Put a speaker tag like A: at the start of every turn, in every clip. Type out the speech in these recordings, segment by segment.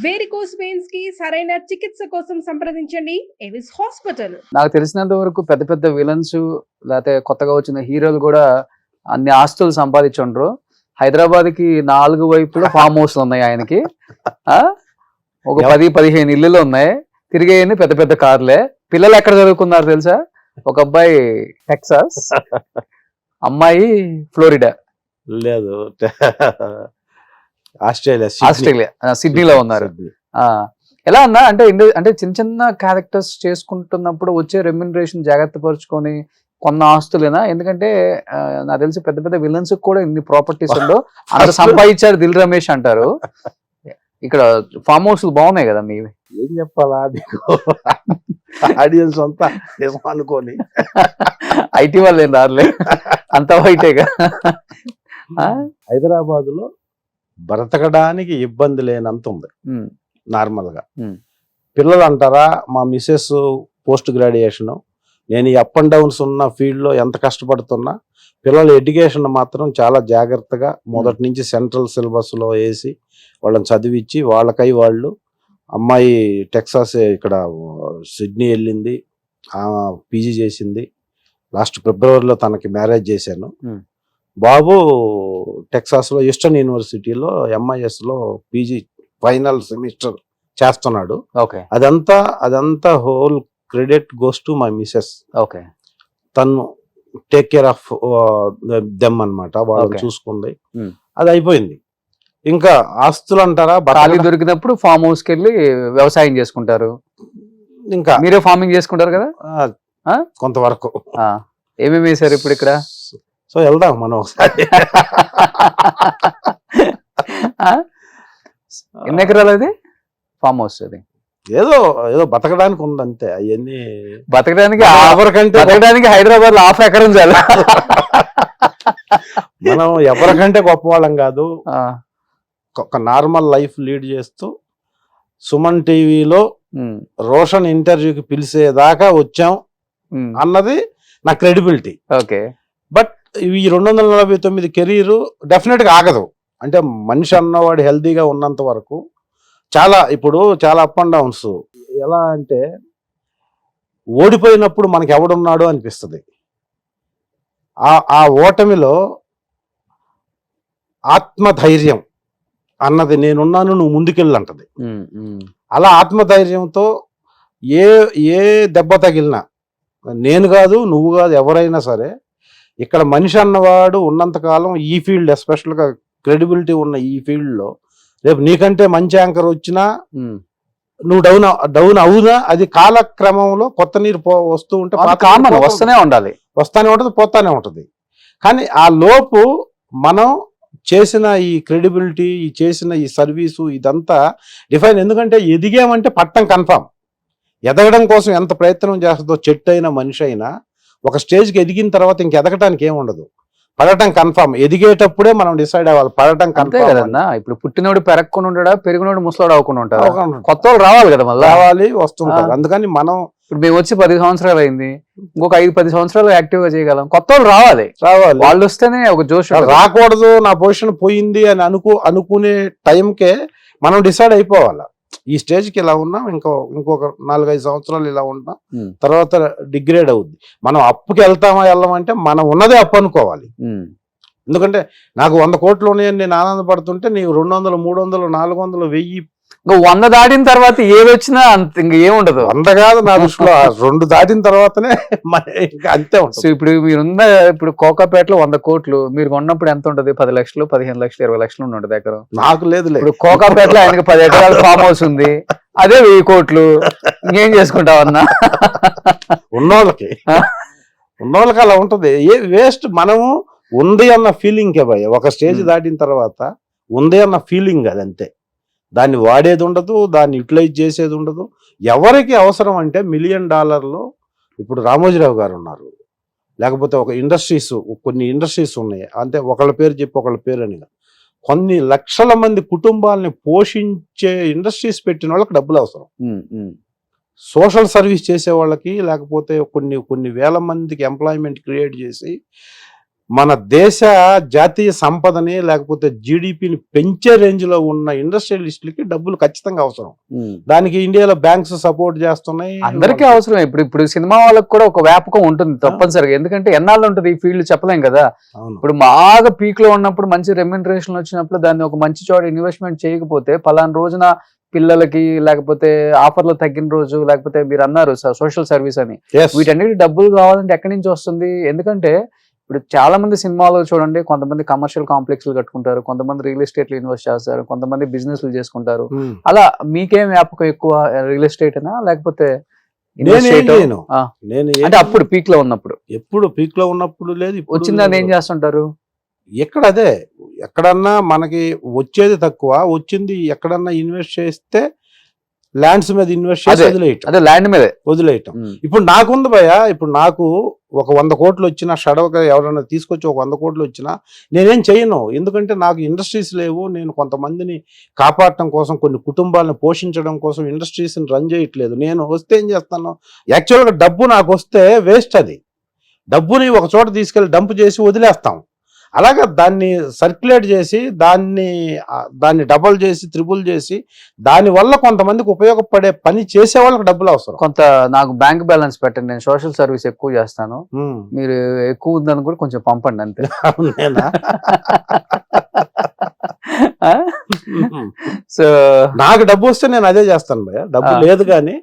A: Varicose veins కి సరైన చికిత్స కోసం సంప్రదించండి ఎవిస్ హాస్పిటల్.
B: నాకు తెలిసినంత వరకు పెద్ద పెద్ద విలన్స్ లేకపోతే కొత్తగా వచ్చిన హీరోలు కూడా అన్ని ఆస్తులు సంపాదించుండ్రు. హైదరాబాద్ కి 4 వైపులో ఫామ్ హౌస్లు ఉన్నాయి ఆయనకి. ఒక 10-15 ఇల్లులు ఉన్నాయి. తిరిగేయని పెద్ద పెద్ద కార్లే. పిల్లలు ఎక్కడ చదువుకున్నారు తెలుసా? ఒక అబ్బాయి టెక్సాస్, అమ్మాయి ఫ్లోరిడా,
C: లేదు ఆస్ట్రేలియా
B: సిడ్నీలో ఉన్నారు. ఎలా అన్నా అంటే అంటే చిన్న చిన్న క్యారెక్టర్స్ చేసుకుంటున్నప్పుడు వచ్చే రెమ్యునరేషన్ జాగ్రత్త పరుచుకొని కొన్న ఆస్తులేనా? ఎందుకంటే నాకు తెలిసి పెద్ద పెద్ద విలన్స్ కూడా ఇన్ని ప్రాపర్టీస్ ఉండో అంత సంపాదించారు దిల్ రమేష్ అంటారు. ఇక్కడ ఫామ్ హౌస్ బాగున్నాయి కదా మీవి.
C: ఏం చెప్పాలా ఆడియన్స్ అంతా అనుకోని
B: ఐటీ వాళ్ళు ఏం రారులే, అంత వైటేగా.
C: హైదరాబాద్ లో బ్రతకడానికి ఇబ్బంది లేనంత ఉంది నార్మల్ గా. పిల్లలు అంటారా, మా మిస్సెస్ పోస్ట్ గ్రాడ్యుయేషన్, నేను ఈ అప్ అండ్ డౌన్స్ ఉన్న ఫీల్డ్ లో ఎంత కష్టపడుతున్నా పిల్లల ఎడ్యుకేషన్ మాత్రం చాలా జాగ్రత్తగా మొదటి నుంచి సెంట్రల్ సిలబస్ లో వేసి వాళ్ళని చదివించి వాళ్ళకై వాళ్ళు. అమ్మాయి టెక్సాస్ ఇక్కడ సిడ్నీ వెళ్ళింది, పీజీ చేసింది. లాస్ట్ ఫిబ్రవరిలో తనకి మ్యారేజ్ చేశాను. బాబు టెక్సాస్ లో ఈస్టర్న్ యూనివర్సిటీలో MIS లో పీజీ ఫైనల్ సెమిస్టర్ చేస్తున్నాడు. అదంతా whole credit goes to my missus. తను టేక్ కేర్ ఆఫ్ దెమ్ అన్నమాట, వాళ్ళని చూసుకుంది. అది అయిపోయింది. ఇంకా ఆస్తులు అంటారా,
B: ఖాళీ దొరికినప్పుడు ఫామ్ హౌస్ కి వెళ్ళి వ్యవసాయం చేసుకుంటారు. ఇంకా మీరే ఫార్మింగ్ చేసుకుంటారు కదా
C: కొంతవరకు.
B: ఏమేమి వేసారు ఇప్పుడు ఇక్కడ?
C: సో వెళ్దాం మనం ఒకసారి.
B: ఎన్ని ఎకరాలు అది ఫామ్ హౌస్? అది
C: ఏదో ఏదో బతకడానికి ఉంది అంతే. అవన్నీ
B: బతకడానికి హైదరాబాద్ లో 1/2 ఎకరం చాలు.
C: మనం ఎవరికంటే గొప్ప వాళ్ళం కాదు. ఒక నార్మల్ లైఫ్ లీడ్ చేస్తూ సుమన్ టీవీలో రోషన్ ఇంటర్వ్యూకి పిలిచేదాకా వచ్చాం అన్నది నా క్రెడిబిలిటీ. బట్ ఈ 249 కెరీర్ డెఫినెట్ గా ఆగదు. అంటే మనిషి అన్నవాడు హెల్దీగా ఉన్నంత వరకు ఇప్పుడు చాలా అప్ అండ్ డౌన్స్. ఎలా అంటే ఓడిపోయినప్పుడు మనకి ఎవడున్నాడు అనిపిస్తుంది. ఆ ఓటమిలో ఆత్మధైర్యం అన్నది, నేనున్నాను నువ్వు ముందుకెళ్ళి అంటది. అలా ఆత్మధైర్యంతో ఏ దెబ్బ తగిలినా, నేను కాదు నువ్వు కాదు ఎవరైనా సరే, ఇక్కడ మనిషి అన్నవాడు ఉన్నంతకాలం ఈ ఫీల్డ్, ఎస్పెషల్ గా క్రెడిబిలిటీ ఉన్న ఈ ఫీల్డ్ లో, రేపు నీకంటే మంచి యాంకర్ వచ్చినా నువ్వు డౌన్ అవునా, అది కాలక్రమంలో కొత్త నీరు వస్తూ ఉంటే
B: వస్తూనే
C: ఉంటుంది, పోతానే ఉంటుంది. కానీ ఆ లోపు మనం చేసిన ఈ క్రెడిబిలిటీ, చేసిన ఈ సర్వీసు, ఇదంతా డిఫైన్. ఎందుకంటే ఎదిగామంటే పట్టం కన్ఫామ్. ఎదగడం కోసం ఎంత ప్రయత్నం చేస్తుందో చెట్టు అయినా మనిషి అయినా ఒక స్టేజ్కి ఎదిగిన తర్వాత ఇంక ఎదగటానికి ఏముండదు, పడటం కన్ఫామ్. ఎదిగేటప్పుడే మనం డిసైడ్ అవ్వాలి, పడటం కన్ఫామ్ కదన్నా.
B: ఇప్పుడు పుట్టినోడు పెరగకుండా ఉంటాడా, పెరిగినోడు ముసలోడు అవ్వకుండా ఉంటాడు. కొత్త వాళ్ళు రావాలి కదా, మళ్ళీ
C: రావాలి, వస్తుంటారు. అందుకని మనం
B: ఇప్పుడు మేము వచ్చి 10 సంవత్సరాలు అయింది, ఇంకొక 5-10 సంవత్సరాలు యాక్టివ్ గా చేయగలం. కొత్త వాళ్ళు రావాలి, వాళ్ళు వస్తేనే ఒక జోష్.
C: రాకూడదు, నా పొజిషన్ పోయింది అని అనుకునే టైంకే మనం డిసైడ్ అయిపోవాలి. ఈ స్టేజ్కి ఇలా ఉన్నాం, ఇంకొక 4-5 సంవత్సరాలు ఇలా ఉంటాం, తర్వాత డిగ్రేడ్ అవుద్ది. మనం అప్పుకి వెళ్ళమంటే మనం ఉన్నదే అప్పు అనుకోవాలి. ఎందుకంటే నాకు 100 కోట్లు ఉన్నాయని నేను ఆనందపడుతుంటే నీకు 200, 300, 400, 1000,
B: 100 దాటిన తర్వాత ఏది వచ్చినా అంత ఇంక ఏముండదు.
C: 100 కాదు నా దృష్టిలో, 2 దాటిన తర్వాతనే ఇంకా అంతే ఉంటుంది.
B: ఇప్పుడు మీరున్న ఇప్పుడు కోకాపేటలో 100 కోట్లు మీరు కొన్నప్పుడు ఎంత ఉంటుంది? 10 లక్షలు, 15 లక్షలు, 20 లక్షలు ఉంటుంది ఎకరం.
C: నాకు లేదు.
B: ఇప్పుడు కోకాపేటలో ఆయనకి 10 ఎకరాల ఫామ్ హౌస్ ఉంది, అదే 1000 కోట్లు. ఇంకేం చేసుకుంటావన్నా? ఉన్నోళ్ళకి
C: అలా ఉంటుంది. వేస్ట్. మనము ఉంది అన్న ఫీలింగ్ కే భయ. ఒక స్టేజ్ దాటిన తర్వాత ఉంది అన్న ఫీలింగ్, అదంతే. దాన్ని వాడేది ఉండదు, దాన్ని యూటిలైజ్ చేసేది ఉండదు. ఎవరికి అవసరం అంటే $1 మిలియన్ ఇప్పుడు రామోజీరావు గారు ఉన్నారు, లేకపోతే కొన్ని ఇండస్ట్రీస్ ఉన్నాయి. అంటే ఒకళ్ళ పేరు చెప్పి ఒకళ్ళ పేరు అని, కొన్ని లక్షల మంది కుటుంబాలని పోషించే ఇండస్ట్రీస్ పెట్టిన వాళ్ళకి డబ్బులు అవసరం. సోషల్ సర్వీస్ చేసే వాళ్ళకి, లేకపోతే కొన్ని వేల మందికి ఎంప్లాయ్మెంట్ క్రియేట్ చేసి మన దేశ జాతీయ సంపదని లేకపోతే జీడిపిని పెంచే రేంజ్ లో ఉన్న ఇండస్ట్రియలిస్టులకి డబ్బులు ఖచ్చితంగా అవసరం. దానికి ఇండియాలో బ్యాంక్స్ సపోర్ట్ చేస్తున్నాయి.
B: అందరికీ అవసరం. ఇప్పుడు సినిమా వాళ్ళకి కూడా ఒక వ్యాపకం ఉంటుంది తప్పనిసరిగా, ఎందుకంటే ఎన్నాళ్ళు ఉంటుంది ఈ ఫీల్డ్ చెప్పలేం కదా. ఇప్పుడు బాగా పీక్ లో ఉన్నప్పుడు మంచి రెమ్యూనరేషన్ వచ్చినప్పుడు దాన్ని ఒక మంచి చోట ఇన్వెస్ట్మెంట్ చేయకపోతే పలానా రోజున పిల్లలకి లేకపోతే ఆఫర్లు తగ్గిన రోజు, లేకపోతే మీరు అన్నారు సోషల్ సర్వీస్ అని, వీటన్నిటి డబ్బులు కావాలంటే ఎక్కడి నుంచి వస్తుంది? ఎందుకంటే ఇప్పుడు చాలా మంది సినిమాలు చూడండి, కొంతమంది కమర్షియల్ కాంప్లెక్స్లు కట్టుకుంటారు, కొంతమంది రియల్ ఎస్టేట్ లో ఇన్వెస్ట్ చేస్తారు, కొంతమంది బిజినెస్లు చేసుకుంటారు. అలా మీకేం వ్యాపకం ఎక్కువ, రియల్ ఎస్టేట్ అయినా లేకపోతే అంటే అప్పుడు పీక్ లో ఉన్నప్పుడు?
C: ఎప్పుడు పీక్ లో ఉన్నప్పుడు లేదు,
B: వచ్చిందని ఏం చేస్తుంటారు?
C: ఎక్కడ అదే ఎక్కడన్నా మనకి వచ్చేది తక్కువ, వచ్చింది ఎక్కడన్నా ఇన్వెస్ట్ చేస్తే ల్యాండ్స్ మీద ఇన్వెస్ట్ చేసి వదిలేయటం. ఇప్పుడు నాకుంది భయ, ఇప్పుడు నాకు ఒక 100 కోట్లు వచ్చినా, షడవగా ఎవరైనా తీసుకొచ్చి ఒక 100 కోట్లు వచ్చినా నేనేం చేయను. ఎందుకంటే నాకు ఇండస్ట్రీస్ లేవు. నేను కొంతమందిని కాపాడటం కోసం, కొన్ని కుటుంబాలను పోషించడం కోసం ఇండస్ట్రీస్ని రన్ చేయట్లేదు. నేను వస్తే ఏం చేస్తాను, యాక్చువల్గా డబ్బు నాకు వస్తే వేస్ట్. అది డబ్బుని ఒక చోట తీసుకెళ్ళి డంప్ చేసి వదిలేస్తాం. అలాగా దాన్ని సర్క్యులేట్ చేసి దాన్ని డబుల్ చేసి త్రిబుల్ చేసి దానివల్ల కొంతమందికి ఉపయోగపడే పని చేసే వాళ్ళకి డబ్బులు అవసరం.
B: కొంత నాకు బ్యాంక్ బ్యాలెన్స్ పెట్టండి, నేను సోషల్ సర్వీస్ ఎక్కువ చేస్తాను, మీరు ఎక్కువ ఉందని కూడా కొంచెం పంపండి అంతే. సో
C: నాకు డబ్బు వస్తే నేను అదే చేస్తాను భయ్య. డబ్బు లేదు కానీ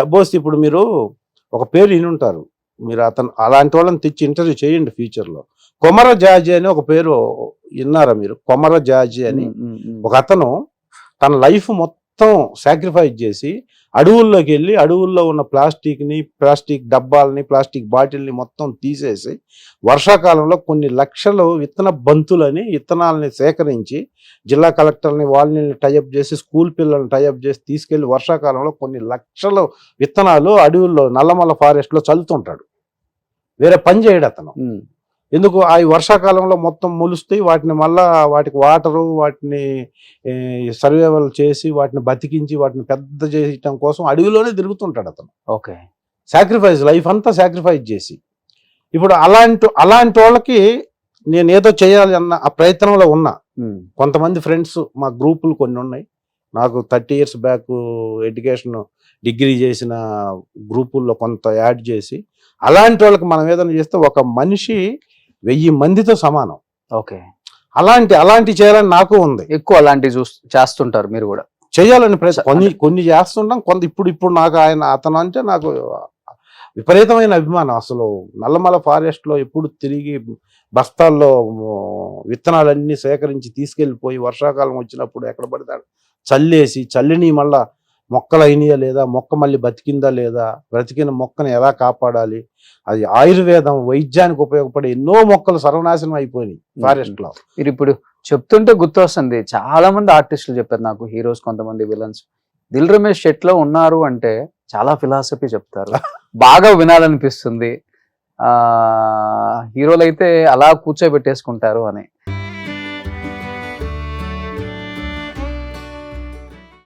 C: డబ్బు వస్తే, ఇప్పుడు మీరు ఒక పేరు వినుంటారు, మీరు అలాంటి వాళ్ళని తెచ్చి ఇంటర్వ్యూ చేయండి ఫ్యూచర్ లో. కొమర జాజీ అని ఒక పేరు విన్నారా మీరు? కొమర జాజీ అని ఒక అతను తన లైఫ్ మొత్తం సాక్రిఫైస్ చేసి అడవుల్లోకి వెళ్ళి అడవుల్లో ఉన్న ప్లాస్టిక్ డబ్బాలని, ప్లాస్టిక్ బాటిల్ని మొత్తం తీసేసి వర్షాకాలంలో కొన్ని లక్షలు విత్తన బంతులని విత్తనాలని సేకరించి జిల్లా కలెక్టర్ని వాళ్ళని టైఅప్ చేసి స్కూల్ పిల్లల్ని టైఅప్ చేసి తీసుకెళ్లి వర్షాకాలంలో కొన్ని లక్షల విత్తనాలు అడవుల్లో నల్లమల్ల ఫారెస్ట్లో చల్లుతుంటాడు. వేరే పని చేయడు అతను. ఎందుకు? ఆ వర్షాకాలంలో మొత్తం మొలుస్తాయి, వాటిని మళ్ళా వాటికి వాటరు, వాటిని సర్వైవల్ చేసి వాటిని బతికించి వాటిని పెద్ద చేయటం కోసం అడవిలోనే తిరుగుతుంటాడు అతను.
B: ఓకే,
C: సాక్రిఫైస్, లైఫ్ అంతా సాక్రిఫైస్ చేసి. ఇప్పుడు అలాంటి వాళ్ళకి నేను ఏదో చేయాలి అన్న ఆ ప్రయత్నంలో ఉన్నా. కొంతమంది ఫ్రెండ్స్, మా గ్రూపులు కొన్ని ఉన్నాయి, నాకు 30 years బ్యాక్ ఎడ్యుకేషన్ డిగ్రీ చేసిన గ్రూపుల్లో కొంత యాడ్ చేసి, అలాంటి వాళ్ళకి మనం ఏదైనా చేస్తే ఒక మనిషి 1000 మందితో సమానం.
B: ఓకే,
C: అలాంటి చేయాలని నాకు ఉంది.
B: ఎక్కువ అలాంటివి చేస్తుంటారు మీరు కూడా?
C: చేయాలని కొన్ని చేస్తుంటాం. ఇప్పుడు నాకు అతను అంటే నాకు విపరీతమైన అభిమానం. అసలు నల్లమల ఫారెస్ట్ లో ఎప్పుడు తిరిగి బస్తాల్లో విత్తనాలన్నీ సేకరించి తీసుకెళ్లిపోయి వర్షాకాలం వచ్చినప్పుడు ఎక్కడ పడతాడు చల్లేసి, చల్లిని మళ్ళా మొక్కలు అయినాయా లేదా, మొక్క మళ్ళీ బతికిందా లేదా, బ్రతికిన మొక్కను ఎలా కాపాడాలి, అది ఆయుర్వేదం వైద్యానికి ఉపయోగపడే ఎన్నో మొక్కలు సర్వనాశనం అయిపోయినాయి ఫారెస్ట్ లో.
B: మీరు ఇప్పుడు చెప్తుంటే గుర్తొస్తుంది, చాలా మంది ఆర్టిస్టులు చెప్పారు నాకు, హీరోస్, కొంతమంది విలన్స్. దిల్ రమేష్ సెట్లో ఉన్నారు అంటే చాలా ఫిలాసఫీ చెప్తారు, బాగా వినాలనిపిస్తుంది. హీరోలు అయితే అలా కూర్చోబెట్టేసుకుంటారు అని.